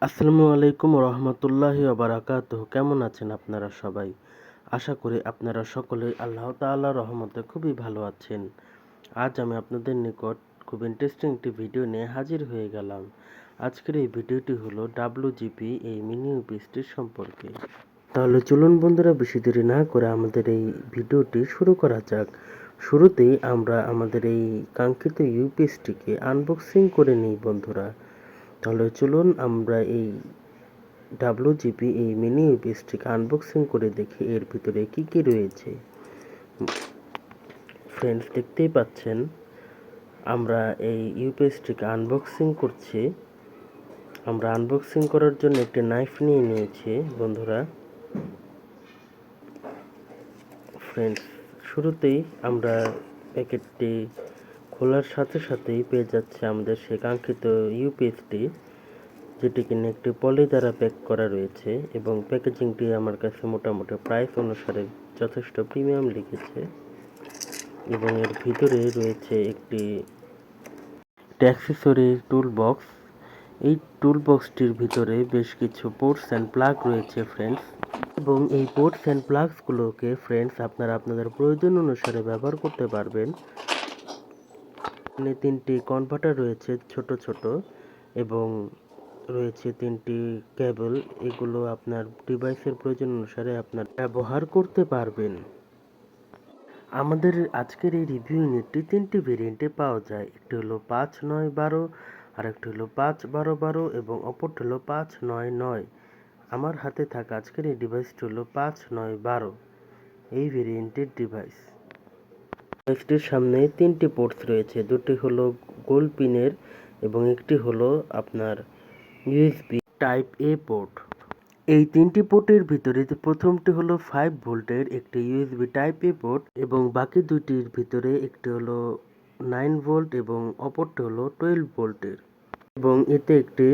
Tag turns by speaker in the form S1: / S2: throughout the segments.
S1: আসসালামু আলাইকুম রহমতুল্লাহি ওবারাকাতুহ। কেমন আছেন আপনারা সবাই? আশা করি আপনারা সকলেই আল্লাহ তাআলার রহমতে খুবই ভালো আছেন। আজ আমি আপনাদের নিকট খুব ইন্টারেস্টিং একটি ভিডিও নিয়ে হাজির হয়ে গেলাম। আজকের এই ভিডিওটি হলো WGP এই মিনি ইউপিএসটির সম্পর্কে। তাহলে চলুন বন্ধুরা, বেশি দেরি না করে আমাদের এই ভিডিওটি শুরু করা যাক। শুরুতেই আমরা আমাদের এই কাঙ্ক্ষিত ইউপিএসটিকে আনবক্সিং করে নিই বন্ধুরা। তাহলে চলুন আমরা এই WGP এই মিনি ইউপিএসটিকে আনবক্সিং করে দেখি এর ভিতরে কি কি রয়েছে। ফ্রেন্ডস, দেখতেই পাচ্ছেন আমরা এই ইউপিএসটিকে আনবক্সিং করছি। আমরা আনবক্সিং করার জন্য একটি নাইফ নিয়ে নিয়েছি বন্ধুরা। ফ্রেন্ডস, শুরুতেই আমরা প্যাকেটটি খোলার সাথে সাথেই পেয়ে যাচ্ছে আমাদের সেই কাঙ্ক্ষিত ইউপিএসটি, যেটি কিনা একটি পলি দ্বারা প্যাক করা রয়েছে এবং প্যাকেজিংটি আমার কাছে মোটামুটি প্রাইস অনুসারে যথেষ্ট প্রিমিয়াম লিখেছে এবং এর ভিতরে রয়েছে একটি অ্যাক্সেসরি টুল বক্স। এই টুল বক্সটির ভিতরে বেশ কিছু পোর্টস অ্যান্ড প্লাগ রয়েছে ফ্রেন্ডস, এবং এই পোর্টস অ্যান্ড প্লাগসগুলোকে ফ্রেন্ডস আপনারা আপনাদের প্রয়োজন অনুসারে ব্যবহার করতে পারবেন। এখানে তিনটি কনভার্টার রয়েছে ছোট ছোট, এবং রয়েছে তিনটি কেবল। এগুলো আপনার ডিভাইসের প্রয়োজন অনুসারে আপনার ব্যবহার করতে পারবেন। আমাদের আজকের এই রিভিউ ইউনিটটি তিনটি ভেরিয়েন্টে পাওয়া যায়। একটি হলো 5-9-12, আর একটি হলো 5-12-12 এবং অপরটি হলো 5-9-9। আমার হাতে থাকা আজকের এই ডিভাইসটি হলো 5-9-12 এই ভেরিয়েন্টের ডিভাইস। ডিভাইসটির সামনে তিনটি পোর্টস রয়েছে, দুটি হলো গোল পিনের এবং একটি হলো আপনার ইউএসবি টাইপ এ পোর্ট। এই তিনটি পোর্টের ভিতরে প্রথমটি হলো 5 ভোল্টের একটি ইউএসবি টাইপ এ পোর্ট, এবং বাকি দুইটির ভিতরে একটি হলো 9 ভোল্ট এবং অপরটি হলো 12 ভোল্টের, এবং এতে একটি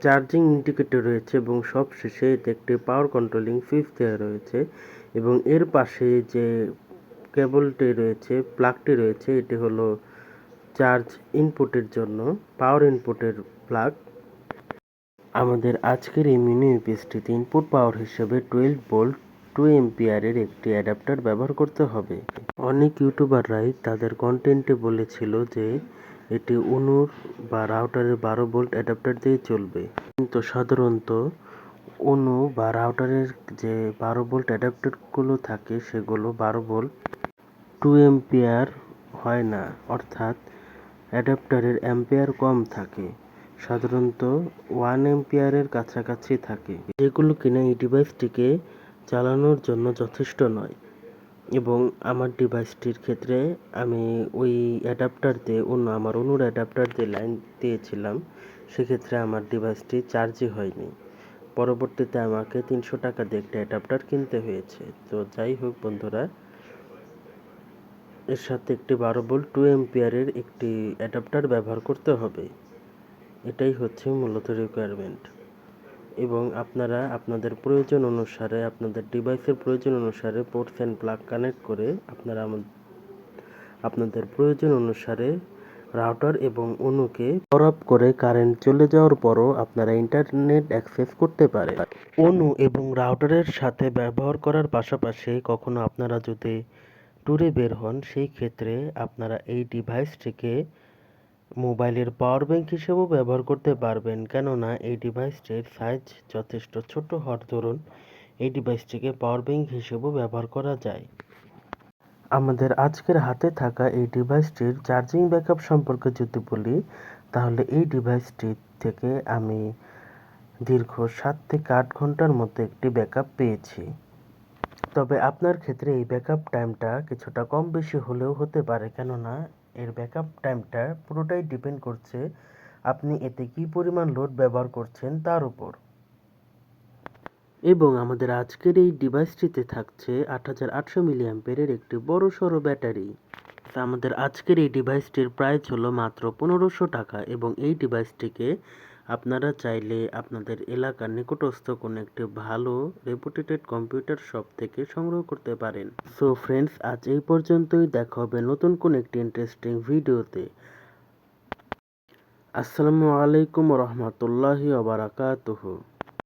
S1: চার্জিং ইন্ডিকেটর রয়েছে এবং সবশেষে এতে একটি পাওয়ার কন্ট্রোলিং সুইচ দেওয়া রয়েছে। এবং এর পাশে যে কেবলটি রয়েছে, প্লাগটি রয়েছে, এটি হলো চার্জ ইনপুটের জন্য পাওয়ার ইনপুটের প্লাগ। আমাদের আজকের এই মিনি ইউপিএসটিতে ইনপুট পাওয়ার হিসেবে 12 ভোল্ট 2 এম্পিয়ারের একটি অ্যাডাপ্টার ব্যবহার করতে হবে। অনেক ইউটিউবাররাই তাদের কন্টেন্টে বলেছিল যে এটি অনুর বা রাউটারের 12 ভোল্ট অ্যাডাপ্টার দিয়ে চলবে, কিন্তু সাধারণত অনু বা রাউটারের যে 12 ভোল্ট অ্যাডাপ্টারগুলো থাকে সেগুলো 12 ভোল্ট 2 এম্পিয়ার হয় না, অর্থাৎ অ্যাডাপ্টারের অ্যাম্পিয়ার কম থাকে, সাধারণত 1 এম্পিয়ারের কাছাকাছি থাকে, যেগুলো কিনা এই ডিভাইসটিকে চালানোর জন্য যথেষ্ট নয়। এবং আমার ডিভাইসটির ক্ষেত্রে আমি ওই অ্যাডাপ্টার দিয়ে আমার অনুর অ্যাডাপ্টার দিয়ে লাইন দিয়েছিলাম, সেক্ষেত্রে আমার ডিভাইসটি চার্জই হয়নি। পরবর্তীতে আমাকে 300 টাকা দিয়ে একটা অ্যাডাপ্টার কিনতে হয়েছে। তো যাই হোক বন্ধুরা, এর সাথে একটি 12 ভোল্ট 2 এম্পিয়ারের একটি অ্যাডাপ্টার ব্যবহার করতে হবে। এটাই হচ্ছে মূলত রিকোয়ারমেন্ট। এবং আপনারা আপনাদের প্রয়োজন অনুসারে, আপনাদের ডিভাইসের প্রয়োজন অনুসারে পোর্টস অ্যান্ড প্লাগ কানেক্ট করে আপনারা আপনাদের প্রয়োজন অনুসারে রাউটার এবং অনুকে পাওয়ার আপ করে কারেন্ট চলে যাওয়ার পরও আপনারা ইন্টারনেট অ্যাক্সেস করতে পারেন। অনু এবং রাউটারের সাথে ব্যবহার করার পাশাপাশি কখনো আপনারা যদি ট্যুরে বের হন, সেই ক্ষেত্রে আপনারা এই ডিভাইসটিকে মোবাইলের পাওয়ার ব্যাংক হিসেবেও ব্যবহার করতে পারবেন, কেননা এই ডিভাইসটির সাইজ যথেষ্ট ছোট হওয়ার দরুন এই ডিভাইসটিকে পাওয়ার ব্যাংক হিসেবেও ব্যবহার করা যায়। আমাদের আজকের হাতে থাকা এই ডিভাইসটির চার্জিং ব্যাকআপ সম্পর্কে যদি বলি, তাহলে এই ডিভাইসটি থেকে আমি দীর্ঘ 7 থেকে 8 ঘন্টার মতো একটি ব্যাকআপ পেয়েছি। তবে আপনার ক্ষেত্রে এই ব্যাকআপ টাইমটা কিছুটা কম বেশি হলেও হতে পারে, কেননা এর ব্যাকআপ টাইমটা পুরোটাই ডিপেন্ড করছে আপনি এতে কী পরিমাণ লোড ব্যবহার করছেন তার উপর। এবং আমাদের আজকের এই ডিভাইসটিতে থাকছে 8800 মিলি অ্যাম্পিয়ারের একটি বড়সড় ব্যাটারি। আমাদের আজকের এই ডিভাইসটির প্রাইস হলো মাত্র 1500 টাকা, এবং এই ডিভাইসটিকে আপনারা চাইলে আপনাদের এলাকার নিকটস্থ কোনো একটি ভালো রেপুটেটেড কম্পিউটার শপ থেকে সংগ্রহ করতে পারেন। সো ফ্রেন্ডস, আজ এই পর্যন্তই। দেখা হবে নতুন কোনো একটি ইন্টারেস্টিং ভিডিওতে। আসসালামু আলাইকুম রহমতুল্লাহি ওবারাকাতুহু।